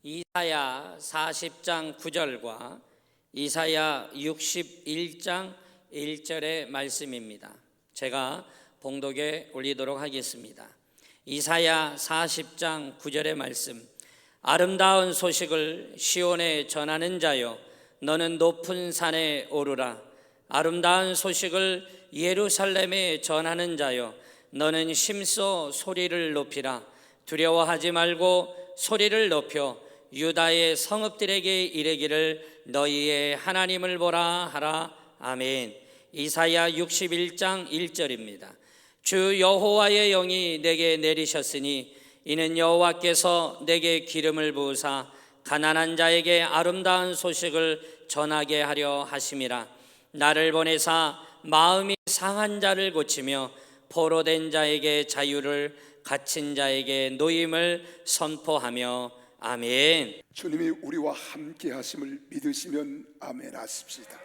이사야 40장 9절과 이사야 61장 1절의 말씀입니다. 제가 봉독에 올리도록 하겠습니다. 이사야 40장 9절의 말씀. 아름다운 소식을 시온에 전하는 자여, 너는 높은 산에 오르라. 아름다운 소식을 예루살렘에 전하는 자여, 너는 심소 소리를 높이라. 두려워하지 말고 소리를 높여 유다의 성읍들에게 이르기를 너희의 하나님을 보라 하라. 아멘. 이사야 61장 1절입니다. 주 여호와의 영이 내게 내리셨으니 이는 여호와께서 내게 기름을 부으사 가난한 자에게 아름다운 소식을 전하게 하려 하심이라. 나를 보내사 마음이 상한 자를 고치며 포로된 자에게 자유를, 갇힌 자에게 노임을 선포하며. 아멘. 주님이 우리와 함께 하심을 믿으시면 아멘 하십시다.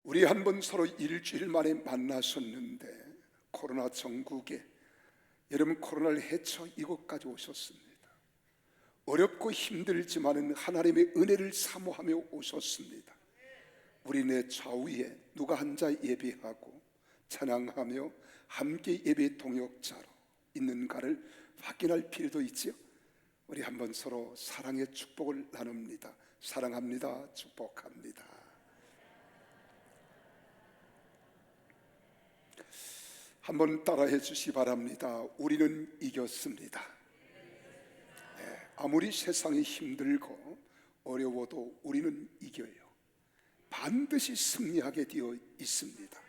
우리 한번 서로 일주일 만에 만나셨는데 코로나 전국에 여러분 코로나를 헤쳐 이곳까지 오셨습니다. 어렵고 힘들지만은 하나님의 은혜를 사모하며 오셨습니다. 우리네 좌우에 누가 앉아 예배하고 찬양하며 함께 예배 동역자로 있는가를 확인할 필요도 있지요. 우리 한번 서로 사랑의 축복을 나눕니다. 사랑합니다. 축복합니다. 한번 따라해 주시기 바랍니다. 우리는 이겼습니다. 네, 아무리 세상이 힘들고 어려워도 우리는 이겨요. 반드시 승리하게 되어 있습니다.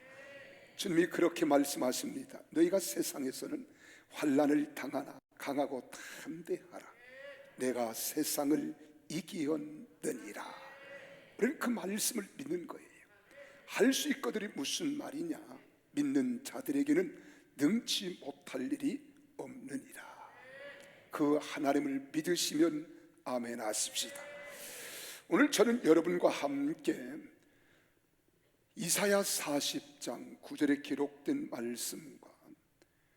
주님이 그렇게 말씀하십니다. 너희가 세상에서는 환난을 당하나 강하고 담대하라. 내가 세상을 이기었느니라. 우리는 그 말씀을 믿는 거예요. 할 수 있거든이 무슨 말이냐? 믿는 자들에게는 능치 못할 일이 없느니라. 그 하나님을 믿으시면 아멘 하십시다. 오늘 저는 여러분과 함께 이사야 40장 9절에 기록된 말씀과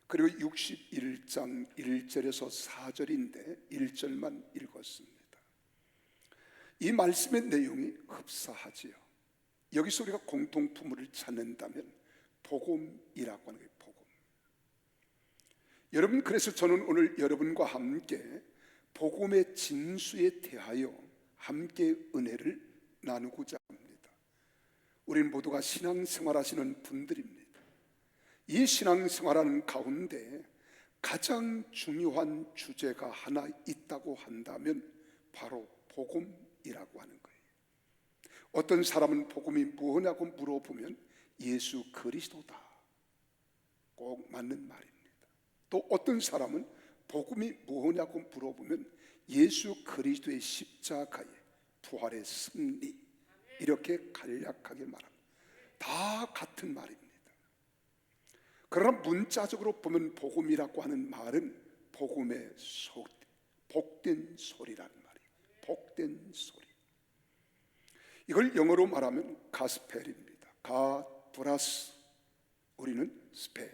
그리고 61장 1절에서 4절인데 1절만 읽었습니다. 이 말씀의 내용이 흡사하지요. 여기서 우리가 공통품을 찾는다면 복음이라고 하는 거예요. 복음. 여러분, 그래서 저는 오늘 여러분과 함께 복음의 진수에 대하여 함께 은혜를 나누고자 합니다. 우리는 모두가 신앙생활 하시는 분들입니다. 이 신앙생활하는 가운데 가장 중요한 주제가 하나 있다고 한다면 바로 복음이라고 하는 거예요. 어떤 사람은 복음이 뭐냐고 물어보면 예수 그리스도다. 꼭 맞는 말입니다. 또 어떤 사람은 복음이 뭐냐고 물어보면 예수 그리스도의 십자가의 부활의 승리, 이렇게 간략하게 말합니다. 다 같은 말입니다. 그러나 문자적으로 보면 복음이라고 하는 말은 복음의 소리, 복된 소리라는 말이에요. 복된 소리. 이걸 영어로 말하면 가스펠입니다. 가 플러스 우리는 스펠.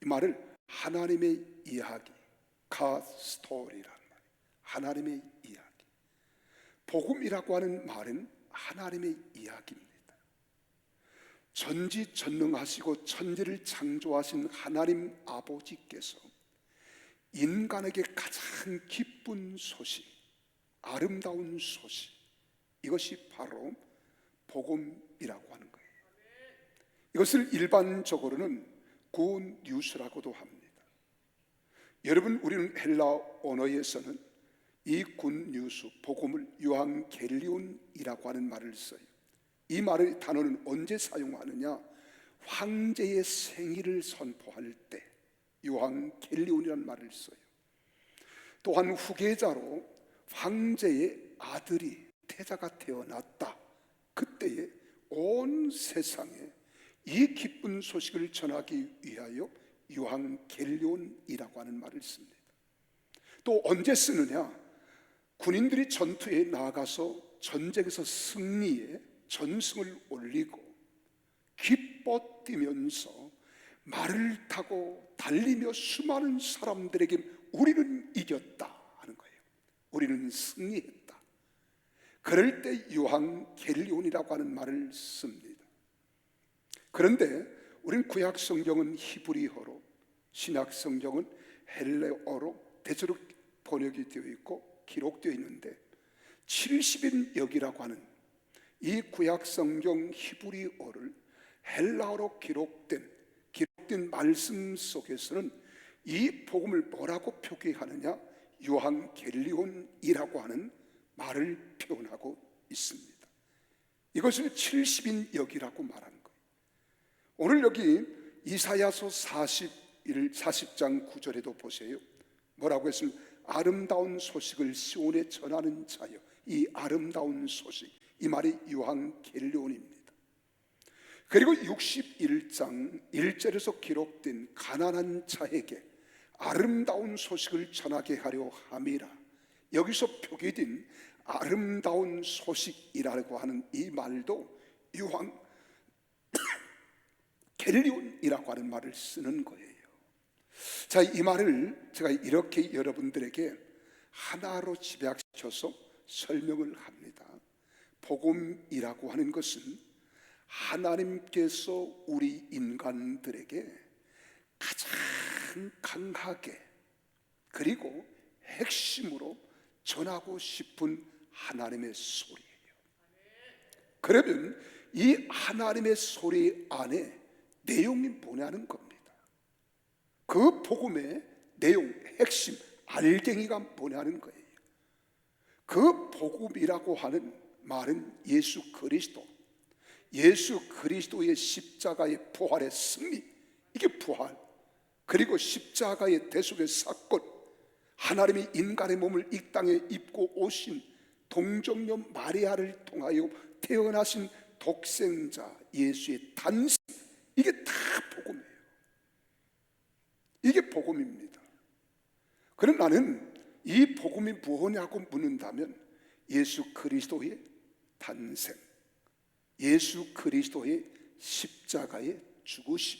이 말을 하나님의 이야기, 가 스토리라는 말이에요. 하나님의 이야기. 복음이라고 하는 말은 하나님의 이야기입니다. 전지전능하시고 천지를 창조하신 하나님 아버지께서 인간에게 가장 기쁜 소식, 아름다운 소식, 이것이 바로 복음이라고 하는 거예요. 이것을 일반적으로는 굿 뉴스라고도 합니다. 여러분, 우리는 헬라 언어에서는 이 굿 뉴스, 복음을 유앙겔리온이라고 하는 말을 써요. 이 말의 단어는 언제 사용하느냐? 황제의 생일을 선포할 때 유앙겔리온이라는 말을 써요. 또한 후계자로 황제의 아들이 태자가 태어났다. 그때에 온 세상에 이 기쁜 소식을 전하기 위하여 유앙겔리온이라고 하는 말을 씁니다. 또 언제 쓰느냐? 군인들이 전투에 나가서 전쟁에서 승리에 전승을 올리고 기뻐 뛰면서 말을 타고 달리며 수많은 사람들에게 우리는 이겼다 하는 거예요. 우리는 승리했다. 그럴 때 유한겔리온이라고 하는 말을 씁니다. 그런데 우리는 구약 성경은 히브리어로, 신약 성경은 헬레어로 대체로 번역이 되어 있고 기록되어 있는데 70인역이라고 하는 이 구약 성경 히브리어를 헬라어로 기록된 말씀 속에서는 이 복음을 뭐라고 표기하느냐? 유한겔리온이라고 하는 말을 표현하고 있습니다. 이것을 70인역이라고 말하는 거예요. 오늘 여기 이사야서 40장 9절에도 보세요. 뭐라고 했습니까? 아름다운 소식을 시온에 전하는 자여. 이 아름다운 소식, 이 말이 유한겔리온입니다. 그리고 61장 1절에서 기록된 가난한 자에게 아름다운 소식을 전하게 하려 함이라. 여기서 표기된 아름다운 소식이라고 하는 이 말도 유한겔리온이라고 하는 말을 쓰는 거예요. 자, 이 말을 제가 이렇게 여러분들에게 하나로 집약시켜서 설명을 합니다. 복음이라고 하는 것은 하나님께서 우리 인간들에게 가장 강하게 그리고 핵심으로 전하고 싶은 하나님의 소리예요. 그러면 이 하나님의 소리 안에 내용이 뭐냐는 겁니다. 그 복음의 내용, 핵심, 알갱이가 뭐냐는 거예요. 그 복음이라고 하는 말은 예수 그리스도의 십자가의 부활의 승리, 이게 부활, 그리고 십자가의 대속의 사건, 하나님이 인간의 몸을 이 땅에 입고 오신 동정녀 마리아를 통하여 태어나신 독생자 예수의 탄생, 이게 다 복음이에요. 이게 복음입니다. 그럼 나는 이 복음이 무엇냐고 묻는다면 예수 그리스도의 탄생, 예수 그리스도의 십자가의 죽으심,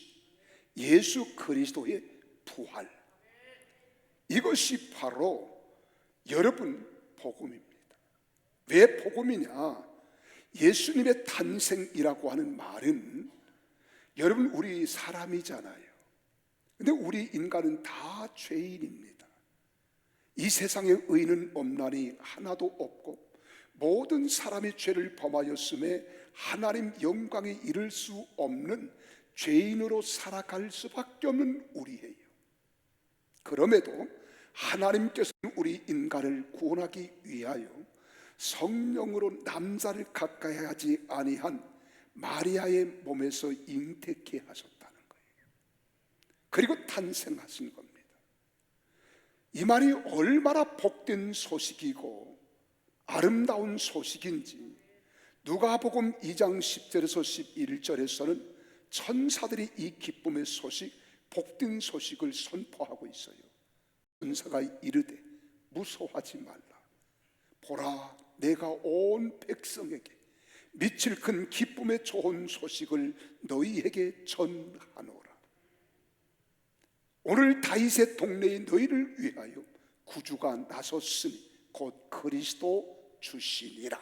예수 그리스도의 부활, 이것이 바로 여러분 복음입니다. 왜 복음이냐? 예수님의 탄생이라고 하는 말은 여러분 우리 사람이잖아요. 근데 우리 인간은 다 죄인입니다. 이 세상에 의인은 없나니 하나도 없고 모든 사람이 죄를 범하였음에 하나님 영광에 이를 수 없는 죄인으로 살아갈 수밖에 없는 우리예요. 그럼에도 하나님께서는 우리 인간을 구원하기 위하여 성령으로 남자를 가까이 하지 아니한 마리아의 몸에서 잉태케 하셨다는 거예요. 그리고 탄생하신 겁니다. 이 말이 얼마나 복된 소식이고 아름다운 소식인지 누가복음 2장 10절에서 11절에서는 천사들이 이 기쁨의 소식, 복된 소식을 선포하고 있어요. 천사가 이르되 무서워하지 말라. 보라, 내가 온 백성에게 미칠 큰 기쁨의 좋은 소식을 너희에게 전하노라. 오늘 다윗의 동네에 너희를 위하여 구주가 나섰으니 곧 그리스도 주시니라.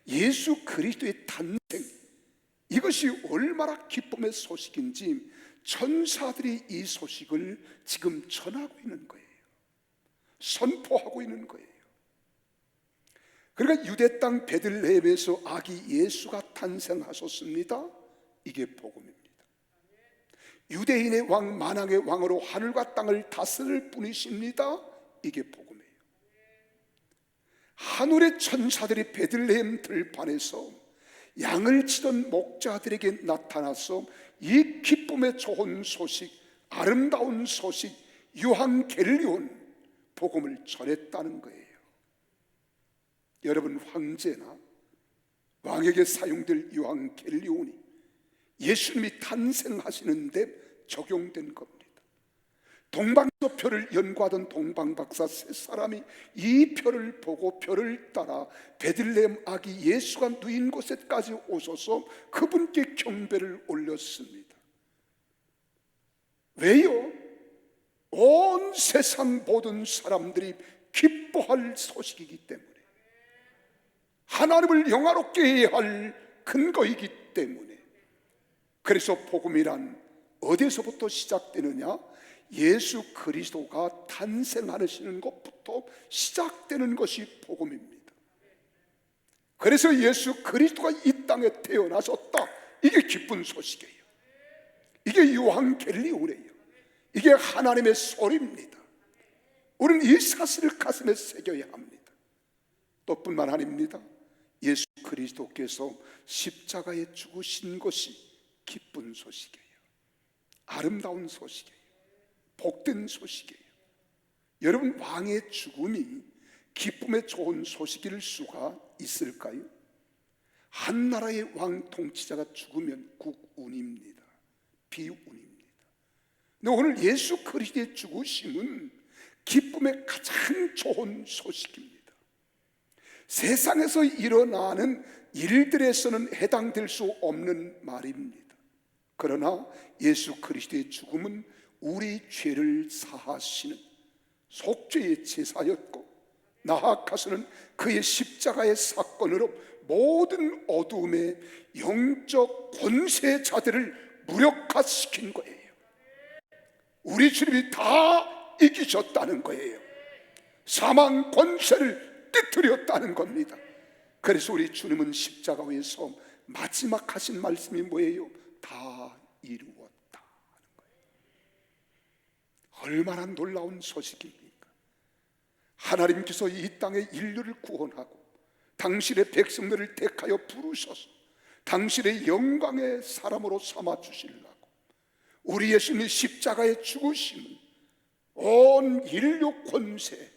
예수 그리스도의 탄생, 이것이 얼마나 기쁨의 소식인지 천사들이 이 소식을 지금 전하고 있는 거예요. 선포하고 있는 거예요. 그러니까 유대 땅 베들레헴에서 아기 예수가 탄생하셨습니다. 이게 복음입니다. 유대인의 왕 만왕의 왕으로 하늘과 땅을 다스릴 분이십니다. 이게 복음이에요. 하늘의 천사들이 베들레헴 들판에서 양을 치던 목자들에게 나타나서 이 기쁨의 좋은 소식, 아름다운 소식, 유한겔리온 복음을 전했다는 거예요. 여러분, 황제나 왕에게 사용될 유한겔리온이 예수님이 탄생하시는데 적용된 겁니다. 동방서표를 연구하던 동방박사 세 사람이 이 표를 보고 표를 따라 베들레헴 아기 예수가 누인 곳에까지 오셔서 그분께 경배를 올렸습니다. 왜요? 온 세상 모든 사람들이 기뻐할 소식이기 때문에, 하나님을 영화롭게 해야 할 근거이기 때문에, 그래서 복음이란 어디서부터 시작되느냐? 예수 그리스도가 탄생하시는 것부터 시작되는 것이 복음입니다. 그래서 예수 그리스도가 이 땅에 태어나셨다, 이게 기쁜 소식이에요. 이게 요한겔리온이에요. 이게 하나님의 소리입니다. 우리는 이 사실을 가슴에 새겨야 합니다. 또 뿐만 아닙니다. 예수 그리스도께서 십자가에 죽으신 것이 기쁜 소식이에요. 아름다운 소식이에요. 복된 소식이에요. 여러분, 왕의 죽음이 기쁨에 좋은 소식일 수가 있을까요? 한 나라의 왕 통치자가 죽으면 국운입니다. 비운입니다. 근데 오늘 예수 그리스도의 죽으심은 기쁨의 가장 좋은 소식입니다. 세상에서 일어나는 일들에서는 해당될 수 없는 말입니다. 그러나 예수 그리스도의 죽음은 우리 죄를 사하시는 속죄의 제사였고, 나아가서는 그의 십자가의 사건으로 모든 어두움의 영적 권세자들을 무력화시킨 거예요. 우리 주님이 다 이기셨다는 거예요. 사망 권세를 깨뜨렸다는 겁니다. 그래서 우리 주님은 십자가 위에서 마지막 하신 말씀이 뭐예요? 다 이루었다 하는 거예요. 얼마나 놀라운 소식입니까? 하나님께서 이 땅의 인류를 구원하고 당신의 백성들을 택하여 부르셔서 당신의 영광의 사람으로 삼아 주시려고 우리 예수님의 십자가의 죽으심은 온 인류 권세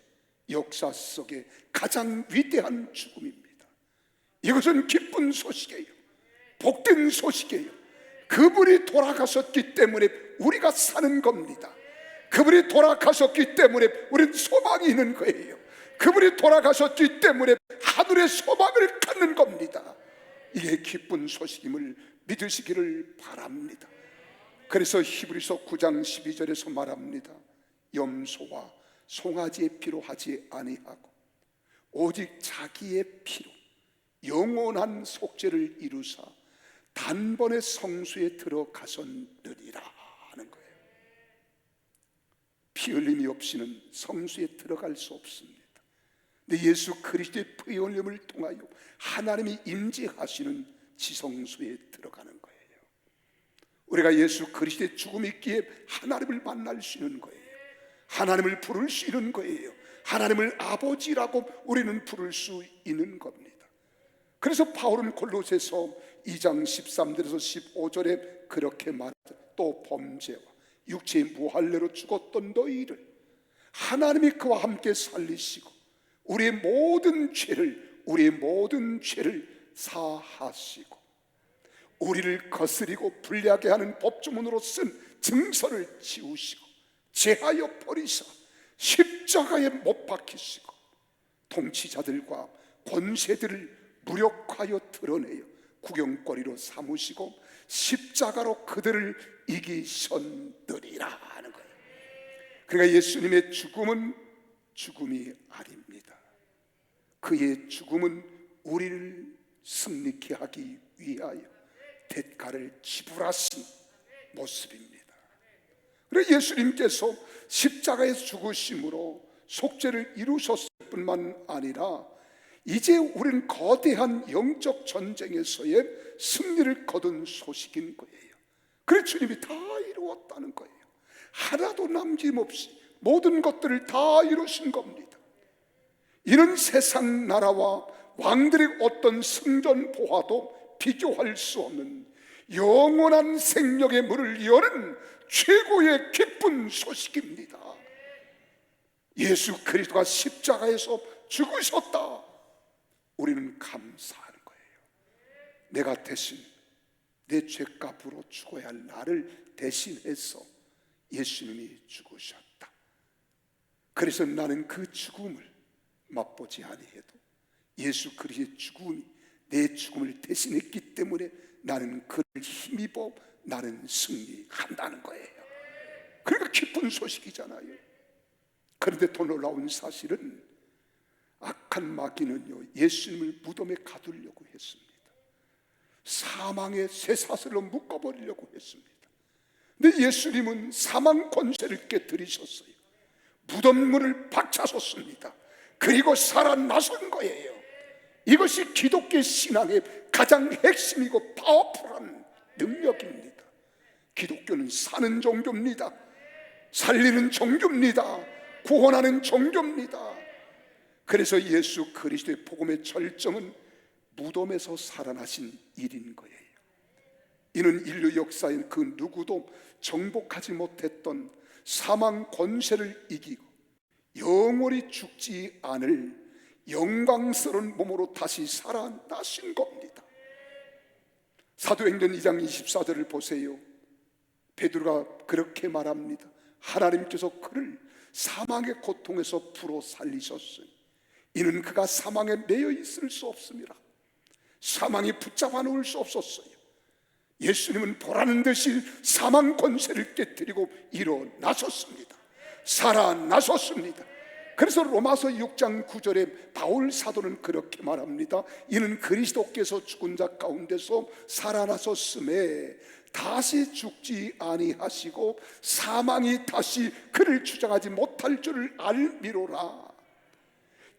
역사 속에 가장 위대한 죽음입니다. 이것은 기쁜 소식이에요. 복된 소식이에요. 그분이 돌아가셨기 때문에 우리가 사는 겁니다. 그분이 돌아가셨기 때문에 우리는 소망이 있는 거예요. 그분이 돌아가셨기 때문에 하늘의 소망을 갖는 겁니다. 이게 기쁜 소식임을 믿으시기를 바랍니다. 그래서 히브리서 9장 12절에서 말합니다. 염소와 송아지의 피로 하지 아니하고 오직 자기의 피로 영원한 속죄를 이루사 단번에 성수에 들어가셨느니라 하는 거예요. 피 흘림이 없이는 성수에 들어갈 수 없습니다. 근데 예수 그리스도의 피 흘림을 통하여 하나님이 임재하시는 지성소에 들어가는 거예요. 우리가 예수 그리스도의 죽음이 있기에 하나님을 만날 수 있는 거예요. 하나님을 부를 수 있는 거예요. 하나님을 아버지라고 우리는 부를 수 있는 겁니다. 그래서 바울은 골로새서 2장 13절에서 15절에 그렇게 말하죠. 또 범죄와 육체의 무할례로 죽었던 너희를 하나님이 그와 함께 살리시고 우리의 모든 죄를 사하시고 우리를 거스리고 불리하게 하는 법조문으로 쓴 증서를 지우시고 제하여 버리사 십자가에 못 박히시고 통치자들과 권세들을 무력하여 드러내어 구경거리로 삼으시고 십자가로 그들을 이기셨느니라 하는 거예요. 그러니까 예수님의 죽음은 죽음이 아닙니다. 그의 죽음은 우리를 승리케 하기 위하여 대가를 지불하신 모습입니다. 그래서 예수님께서 십자가에서 죽으심으로 속죄를 이루셨을 뿐만 아니라 이제 우리는 거대한 영적 전쟁에서의 승리를 거둔 소식인 거예요. 그래서 주님이 다 이루었다는 거예요. 하나도 남김없이 모든 것들을 다 이루신 겁니다. 이런 세상 나라와 왕들의 어떤 승전 보화도 비교할 수 없는 영원한 생명의 문을 여는 최고의 기쁜 소식입니다. 예수 그리스도가 십자가에서 죽으셨다. 우리는 감사하는 거예요. 내가 대신 내 죄값으로 죽어야 할 나를 대신해서 예수님이 죽으셨다. 그래서 나는 그 죽음을 맛보지 아니해도 예수 그리스도의 죽음이 내 죽음을 대신했기 때문에 나는 그를 힘입어 나는 승리한다는 거예요. 그러니까 기쁜 소식이잖아요. 그런데 더 놀라운 사실은 악한 마귀는요, 예수님을 무덤에 가두려고 했습니다. 사망의 쇠사슬로 묶어버리려고 했습니다. 근데 예수님은 사망 권세를 깨뜨리셨어요. 무덤문을 박차셨습니다. 그리고 살아나선 거예요. 이것이 기독교 신앙의 가장 핵심이고 파워풀한 능력입니다. 기독교는 사는 종교입니다. 살리는 종교입니다. 구원하는 종교입니다. 그래서 예수 그리스도의 복음의 절정은 무덤에서 살아나신 일인 거예요. 이는 인류 역사에 그 누구도 정복하지 못했던 사망 권세를 이기고 영원히 죽지 않을 영광스러운 몸으로 다시 살아나신 겁니다. 사도행전 2장 24절을 보세요. 베드로가 그렇게 말합니다. 하나님께서 그를 사망의 고통에서 풀어 살리셨으니 이는 그가 사망에 매여 있을 수 없습니다. 사망이 붙잡아 놓을 수 없었어요. 예수님은 보라는 듯이 사망 권세를 깨뜨리고 일어나셨습니다. 살아나셨습니다. 그래서 로마서 6장 9절에 바울 사도는 그렇게 말합니다. 이는 그리스도께서 죽은 자 가운데서 살아나셨음에 다시 죽지 아니하시고 사망이 다시 그를 주장하지 못할 줄을 알미로라.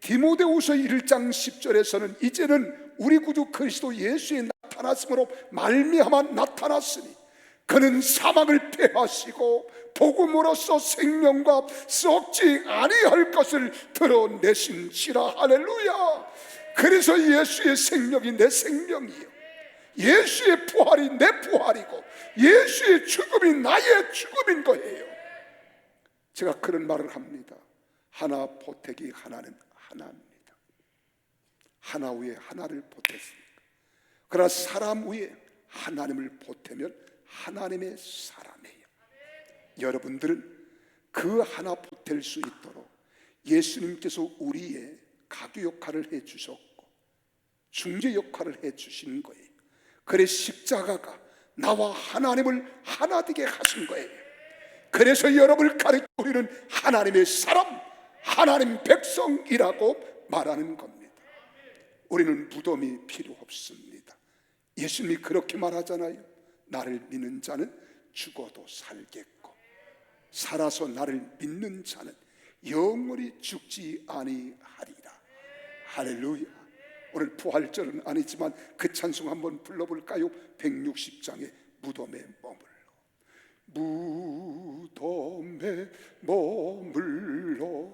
디모데후서 1장 10절에서는 이제는 우리 구주 그리스도 예수의 나타났으므로 말미암아 나타났으니 그는 사망을 패하시고 복음으로써 생명과 썩지 아니할 것을 드러내신지라. 할렐루야. 그래서 예수의 생명이 내 생명이요, 예수의 부활이 내 부활이고 예수의 죽음이 나의 죽음인 거예요. 제가 그런 말을 합니다. 하나 보태기 하나는 하나입니다. 하나 위에 하나를 보탰습니다. 그러나 사람 위에 하나님을 보태면 하나님의 사람이에요. 여러분들은 그 하나 보탤 수 있도록 예수님께서 우리의 가교 역할을 해주셨고 중재 역할을 해주신 거예요. 그래 십자가가 나와 하나님을 하나 되게 하신 거예요. 그래서 여러분을 가르쳐 우리는 하나님의 사람, 하나님 백성이라고 말하는 겁니다. 우리는 무덤이 필요 없습니다. 예수님이 그렇게 말하잖아요. 나를 믿는 자는 죽어도 살겠고 살아서 나를 믿는 자는 영원히 죽지 아니하리라. 할렐루야. 오늘 부활절은 아니지만 그 찬송 한번 불러볼까요? 160장의 무덤에 머물러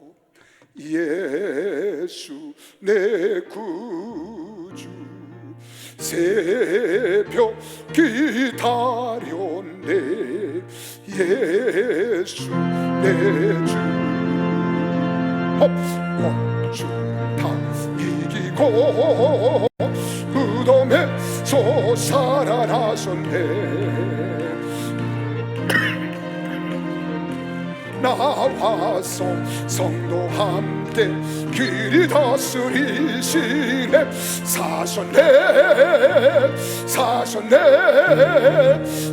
예수 내 구주 새벽 기다렸네 예수 내 주 원주 다 이기고 무덤에서 살아나셨네. 나와서 성도 함께 길이 다스리시네. 사셨네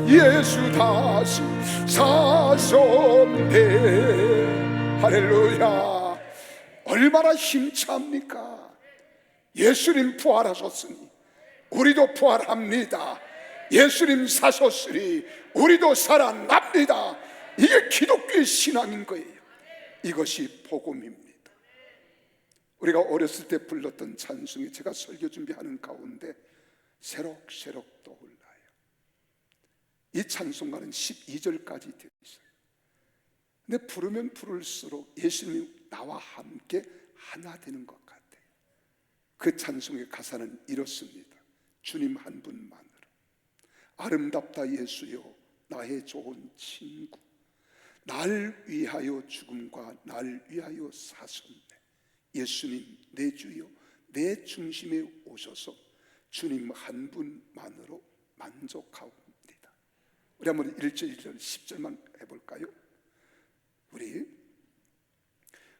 예수 다시 사셨네. 할렐루야. 얼마나 힘찹니까? 예수님 부활하셨으니 우리도 부활합니다. 예수님 사셨으니 우리도 살아납니다. 이게 기독교의 신앙인 거예요. 이것이 복음입니다. 우리가 어렸을 때 불렀던 찬송이 제가 설교 준비하는 가운데 새록새록 떠올라요. 이 찬송가는 12절까지 되어 있어요. 근데 부르면 부를수록 예수님이 나와 함께 하나 되는 것 같아요. 그 찬송의 가사는 이렇습니다. 주님 한 분만으로 아름답다 예수여 나의 좋은 친구, 날 위하여 죽음과 날 위하여 사셨네. 예수님 내 주여 내 중심에 오셔서 주님 한 분만으로 만족하옵니다. 우리 한번 1절 2절 10절만 해볼까요? 우리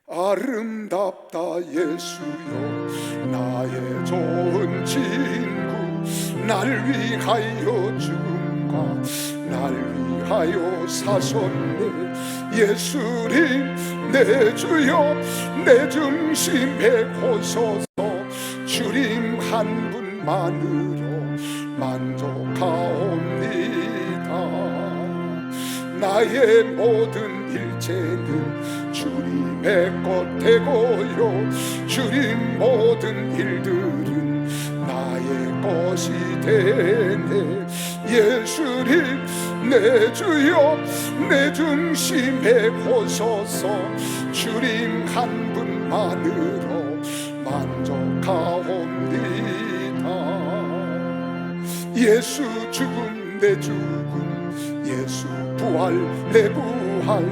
아름답다 예수여 나의 좋은 친구, 날 위하여 죽음과 날 위하여 사셨네. 예수님 내 주여 내 중심에 오소서. 주님 한 분만으로 만족하옵니다. 나의 모든 일체는 주님의 것 되고요, 주님 모든 일들은 나의 것이 되네. 예수님 내 주여 내 중심에 오소서. 주님 한 분만으로 만족하옵니다. 예수 죽음 내 죽음, 예수 부활 내 부활,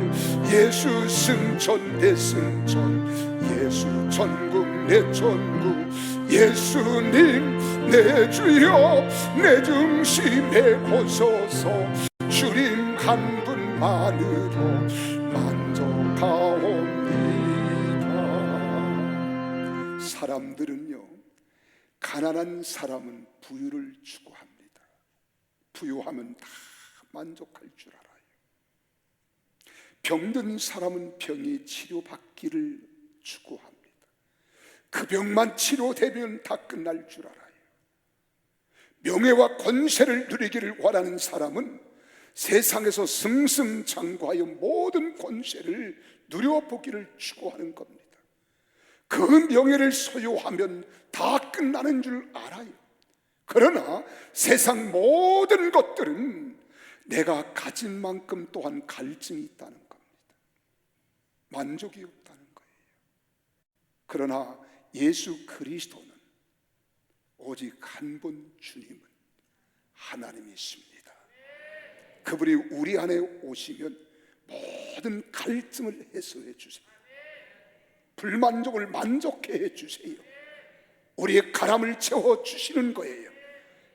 예수 승천 내 승천, 예수 천국 내 천국. 예수님 내 주여 내 중심에 오소서. 주님 한 분만으로 만족하옵니다. 사람들은요, 가난한 사람은 부유를 추구합니다. 부유하면 다 만족할 줄 알아요. 병든 사람은 병이 치료받기를 추구합니다. 그 병만 치료되면 다 끝날 줄 알아요. 명예와 권세를 누리기를 원하는 사람은 세상에서 승승장구하여 모든 권세를 누려보기를 추구하는 겁니다. 그 명예를 소유하면 다 끝나는 줄 알아요. 그러나 세상 모든 것들은 내가 가진 만큼 또한 갈증이 있다는 겁니다. 만족이 없다는 거예요. 그러나 예수 그리스도는 오직 한 분, 주님은 하나님이십니다. 그분이 우리 안에 오시면 모든 갈증을 해소해 주세요. 불만족을 만족해 해 주세요. 우리의 가람을 채워 주시는 거예요.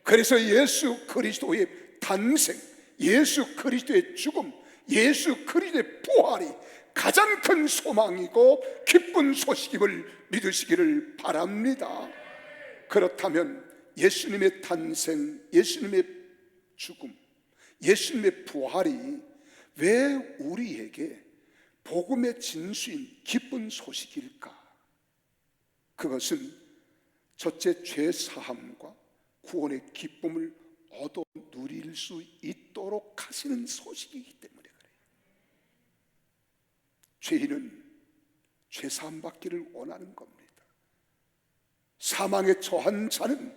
그래서 예수 그리스도의 탄생, 예수 그리스도의 죽음, 예수 그리스도의 부활이 가장 큰 소망이고 기쁜 소식임을 믿으시기를 바랍니다. 그렇다면 예수님의 탄생, 예수님의 죽음, 예수님의 부활이 왜 우리에게 복음의 진수인 기쁜 소식일까? 그것은 첫째, 죄 사함과 구원의 기쁨을 얻어 누릴 수 있도록 하시는 소식이기 때문에 그래요. 죄인은 죄 사함 받기를 원하는 겁니다. 사망에 처한 자는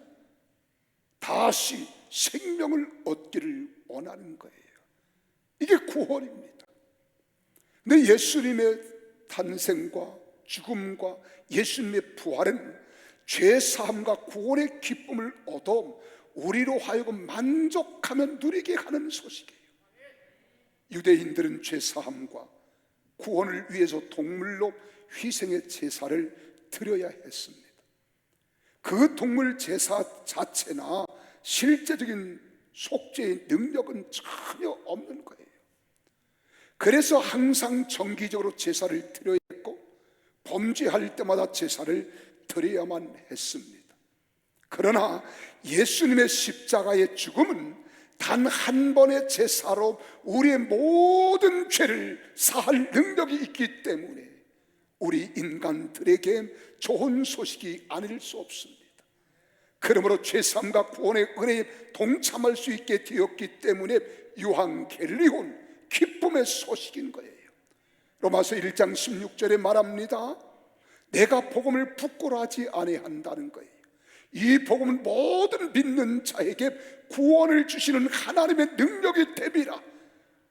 다시 생명을 얻기를 원하는 거예요. 이게 구원입니다. 근데 예수님의 탄생과 죽음과 예수님의 부활은 죄 사함과 구원의 기쁨을 얻어 우리로 하여금 만족하며 누리게 하는 소식이에요. 유대인들은 죄 사함과 구원을 위해서 동물로 희생의 제사를 드려야 했습니다. 그 동물 제사 자체나 실제적인 속죄의 능력은 전혀 없는 거예요. 그래서 항상 정기적으로 제사를 드려야 했고 범죄할 때마다 제사를 드려야만 했습니다. 그러나 예수님의 십자가의 죽음은 단 한 번의 제사로 우리의 모든 죄를 사할 능력이 있기 때문에 우리 인간들에게 좋은 소식이 아닐 수 없습니다. 그러므로 죄사함과 구원의 은혜에 동참할 수 있게 되었기 때문에 유한겔리온, 기쁨의 소식인 거예요. 로마서 1장 16절에 말합니다. 내가 복음을 부끄러워하지 아니한다는 거예요. 이 복음은 모든 믿는 자에게 구원을 주시는 하나님의 능력이 됨이라.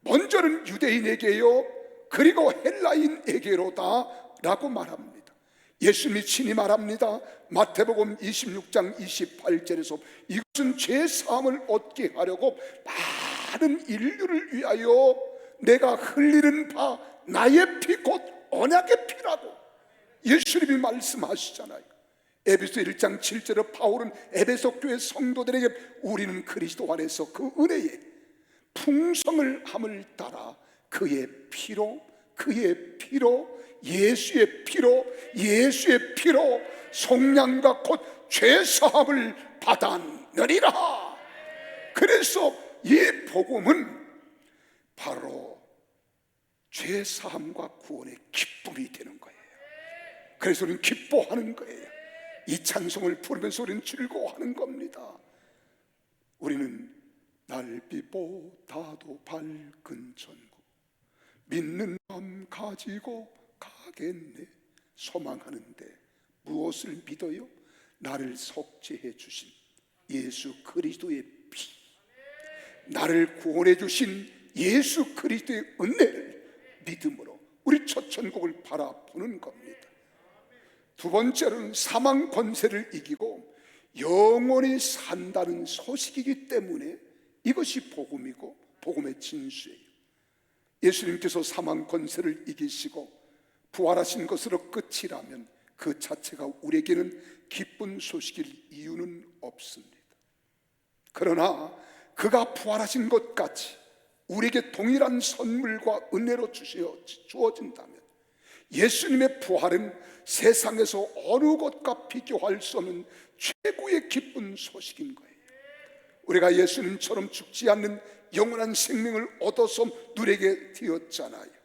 먼저는 유대인에게요, 그리고 헬라인에게로다 라고 말합니다. 예수님이 친히 말합니다. 마태복음 26장 28절에서 이것은 죄사함을 얻게 하려고 많은 인류를 위하여 내가 흘리는 바 나의 피 곧 언약의 피라고 예수님이 말씀하시잖아요. 에베소 1장 7절에 바울은 에베소 교회 성도들에게 우리는 그리스도 안에서 그 은혜에 풍성을 함을 따라 그의 피로 예수의 피로 속량과 곧 죄사함을 받았느니라. 그래서 이 복음은 바로 죄 사함과 구원의 기쁨이 되는 거예요. 그래서 우리는 기뻐하는 거예요. 이 찬송을 부르면서 우리는 즐거워하는 겁니다. 우리는 날비보다도 밝은 천국 믿는 마음 가지고 가겠네. 소망하는데 무엇을 믿어요? 나를 속죄해 주신 예수 그리스도의 피, 나를 구원해 주신 예수 그리스도의 은혜를 믿음으로 우리 첫 천국을 바라보는 겁니다. 두 번째로는 사망 권세를 이기고 영원히 산다는 소식이기 때문에 이것이 복음이고 복음의 진수예요. 예수님께서 사망 권세를 이기시고 부활하신 것으로 끝이라면 그 자체가 우리에게는 기쁜 소식일 이유는 없습니다. 그러나 그가 부활하신 것 같이 우리에게 동일한 선물과 은혜로 주어진다면 예수님의 부활은 세상에서 어느 것과 비교할 수 없는 최고의 기쁜 소식인 거예요. 우리가 예수님처럼 죽지 않는 영원한 생명을 얻어서 누리게 되었잖아요.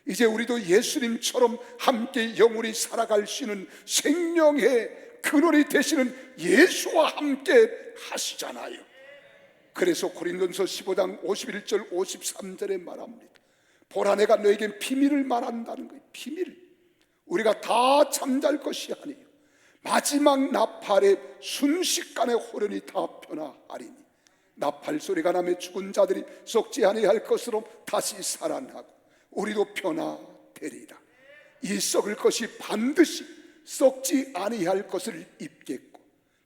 이제 우리도 예수님처럼 함께 영원히 살아갈 수 있는 생명의 근원이 되시는 예수와 함께 하시잖아요. 그래서 고린도전서 15장 51절 53절에 말합니다. 보라 내가 너에게 비밀을 말한다는 거예요. 비밀. 우리가 다 잠잘 것이 아니에요. 마지막 나팔의 순식간에 호련이 다 변화하리니 나팔 소리가 나며 죽은 자들이 썩지 아니할 것으로 다시 살아나고 우리도 변화되리라. 이 썩을 것이 반드시 썩지 아니할 것을 입겠고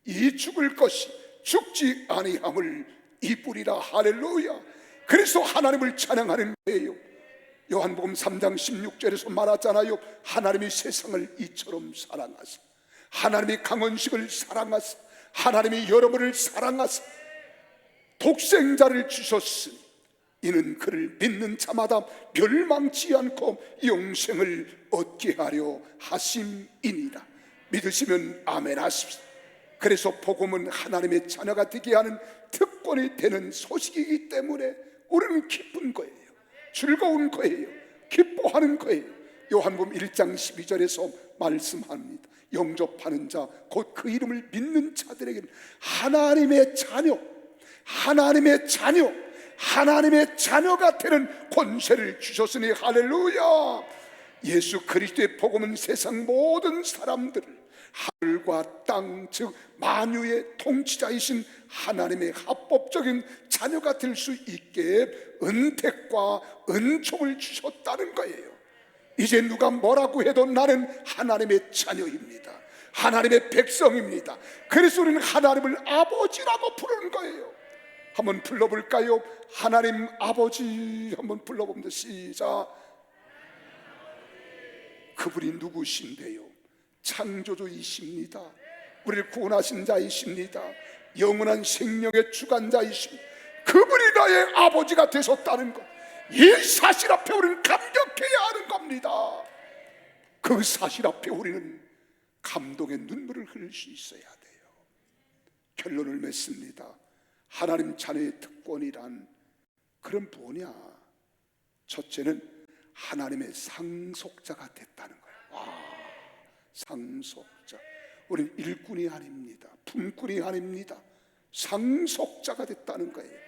이 죽을 것이 죽지 아니함을 입으리라. 할렐루야. 그래서 하나님을 찬양하는 거예요. 요한복음 3장 16절에서 말하잖아요. 하나님이 세상을 이처럼 사랑하사 하나님이 강원식을 사랑하사 하나님이 여러분을 사랑하사 독생자를 주셨으니 이는 그를 믿는 자마다 멸망치 않고 영생을 얻게 하려 하심이니라. 믿으시면 아멘 하십시오. 그래서 복음은 하나님의 자녀가 되게 하는 특권이 되는 소식이기 때문에 우리는 기쁜 거예요. 즐거운 거예요. 기뻐하는 거예요. 요한복음 1장 12절에서 말씀합니다. 영접하는 자 곧 그 이름을 믿는 자들에게는 하나님의 자녀, 하나님의 자녀, 하나님의 자녀가 되는 권세를 주셨으니 할렐루야. 예수 그리스도의 복음은 세상 모든 사람들을 하늘과 땅 즉 만유의 통치자이신 하나님의 합법적인 자녀가 될 수 있게 은택과 은총을 주셨다는 거예요. 이제 누가 뭐라고 해도 나는 하나님의 자녀입니다. 하나님의 백성입니다. 그래서 우리는 하나님을 아버지라고 부르는 거예요. 한번 불러볼까요? 하나님 아버지 한번 불러봅니다. 시작. 그분이 누구신데요? 창조주이십니다. 우리를 구원하신 자이십니다. 영원한 생명의 주관자이십니다. 그분이 나의 아버지가 되셨다는 것, 이 사실 앞에 우리는 감격해야 하는 겁니다. 그 사실 앞에 우리는 감동의 눈물을 흘릴 수 있어야 돼요. 결론을 맺습니다. 하나님 자녀의 특권이란 그런 뭐냐? 첫째는 하나님의 상속자가 됐다는 거예요. 상속자. 우리는 일꾼이 아닙니다. 품꾼이 아닙니다. 상속자가 됐다는 거예요.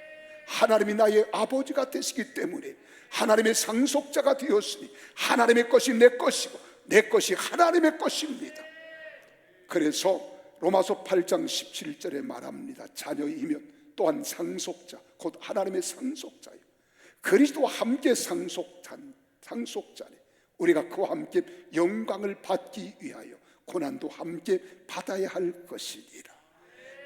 하나님이 나의 아버지가 되시기 때문에 하나님의 상속자가 되었으니 하나님의 것이 내 것이고 내 것이 하나님의 것입니다. 그래서 로마서 8장 17절에 말합니다. 자녀이면 또한 상속자, 곧 하나님의 상속자예요. 그리스도와 함께 상속자네. 우리가 그와 함께 영광을 받기 위하여 고난도 함께 받아야 할 것이니라.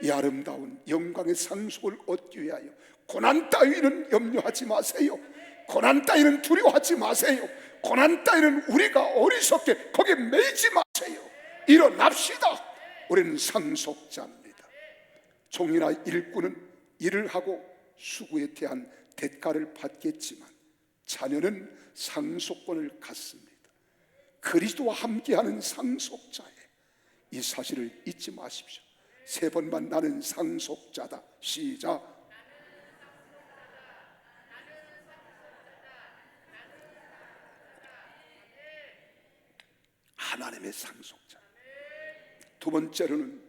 이 아름다운 영광의 상속을 얻기 위하여 고난 따위는 염려하지 마세요. 고난 따위는 두려워하지 마세요. 고난 따위는 우리가 어리석게 거기에 매이지 마세요. 일어납시다. 우리는 상속자입니다. 종이나 일꾼은 일을 하고 수고에 대한 대가를 받겠지만 자녀는 상속권을 갖습니다. 그리스도와 함께하는 상속자에 이 사실을 잊지 마십시오. 세 번만 나는 상속자다. 시작. 하나님의 상속자. 두 번째로는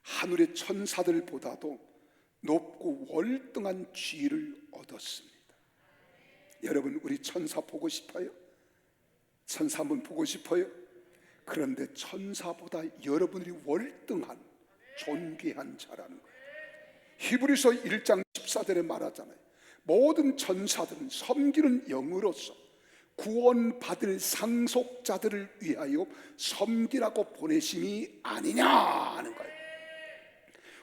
하늘의 천사들보다도 높고 월등한 지위를 얻었습니다. 여러분, 우리 천사 보고 싶어요? 천사 한번 보고 싶어요? 그런데 천사보다 여러분들이 월등한 존귀한 자라는 거예요. 히브리서 1장 14절에 말하잖아요. 모든 천사들은 섬기는 영으로서 구원받을 상속자들을 위하여 섬기라고 보내심이 아니냐 하는 거예요.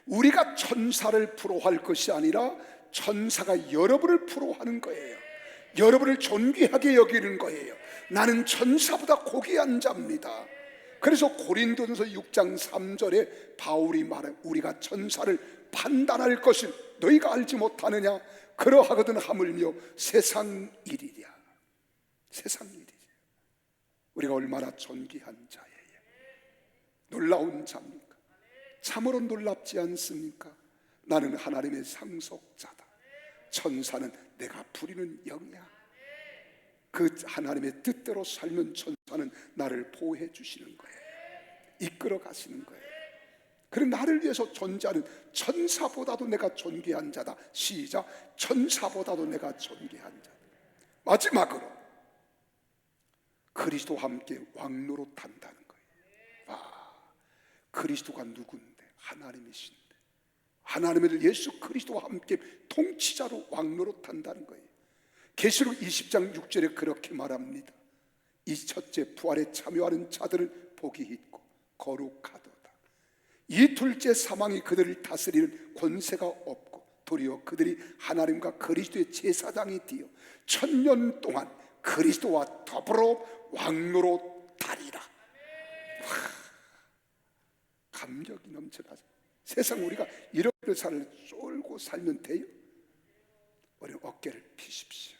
우리가 천사를 부러워할 것이 아니라 천사가 여러분을 부러워하는 거예요. 여러분을 존귀하게 여기는 거예요. 나는 천사보다 고귀한 자입니다. 그래서 고린도전서 6장 3절에 바울이 말해, 우리가 천사를 판단할 것을 너희가 알지 못하느냐? 그러하거든 하물며 세상 일이랴. 세상 일이랴. 우리가 얼마나 존귀한 자예요. 놀라운 자입니까? 참으로 놀랍지 않습니까? 나는 하나님의 상속자다. 천사는 내가 부리는 영이야. 그 하나님의 뜻대로 살면 천사는 나를 보호해 주시는 거예요. 이끌어 가시는 거예요. 그리고 나를 위해서 존재하는 천사보다도 내가 존귀한 자다. 시작. 천사보다도 내가 존귀한 자다. 마지막으로 그리스도와 함께 왕노릇한다는 거예요. 와, 그리스도가 누군데? 하나님이신데, 하나님의 예수 그리스도와 함께 통치자로 왕노릇한다는 거예요. 계시록 20장 6절에 그렇게 말합니다. 이 첫째 부활에 참여하는 자들을 복이 있고 거룩하도다. 이 둘째 사망이 그들을 다스리는 권세가 없고 도리어 그들이 하나님과 그리스도의 제사장이 되어 1000년 동안 그리스도와 더불어 왕노릇하리라. 감격이 넘쳐나죠. 세상 우리가 이렇게 쫄고 살면 돼요? 우리 어깨를 피십시오.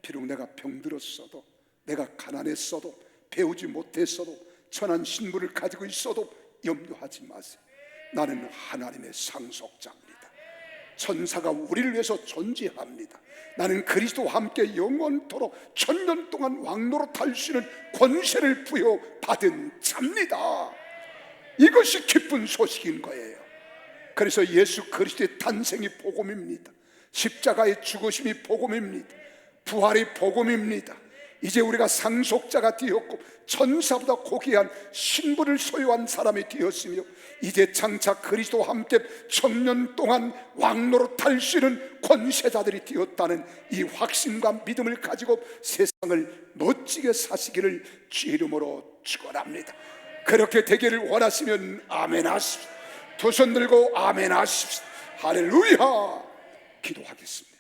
비록 내가 병들었어도, 내가 가난했어도, 배우지 못했어도, 천한 신분을 가지고 있어도 염려하지 마세요. 나는 하나님의 상속자입니다. 천사가 우리를 위해서 존재합니다. 나는 그리스도와 함께 영원토록 1000년 동안 왕노릇할 수 있는 권세를 부여받은 자입니다. 이것이 기쁜 소식인 거예요. 그래서 예수 그리스도의 탄생이 복음입니다. 십자가의 죽으심이 복음입니다. 부활이 복음입니다. 이제 우리가 상속자가 되었고 천사보다 고귀한 신분을 소유한 사람이 되었으며 이제 장차 그리스도와 함께 1000년 동안 왕노릇할 수 있는 권세자들이 되었다는 이 확신과 믿음을 가지고 세상을 멋지게 사시기를 주 이름으로 축원합니다. 그렇게 되기를 원하시면 아멘 하십시오. 두 손 들고 아멘 하십시오. 할렐루야. 기도하겠습니다.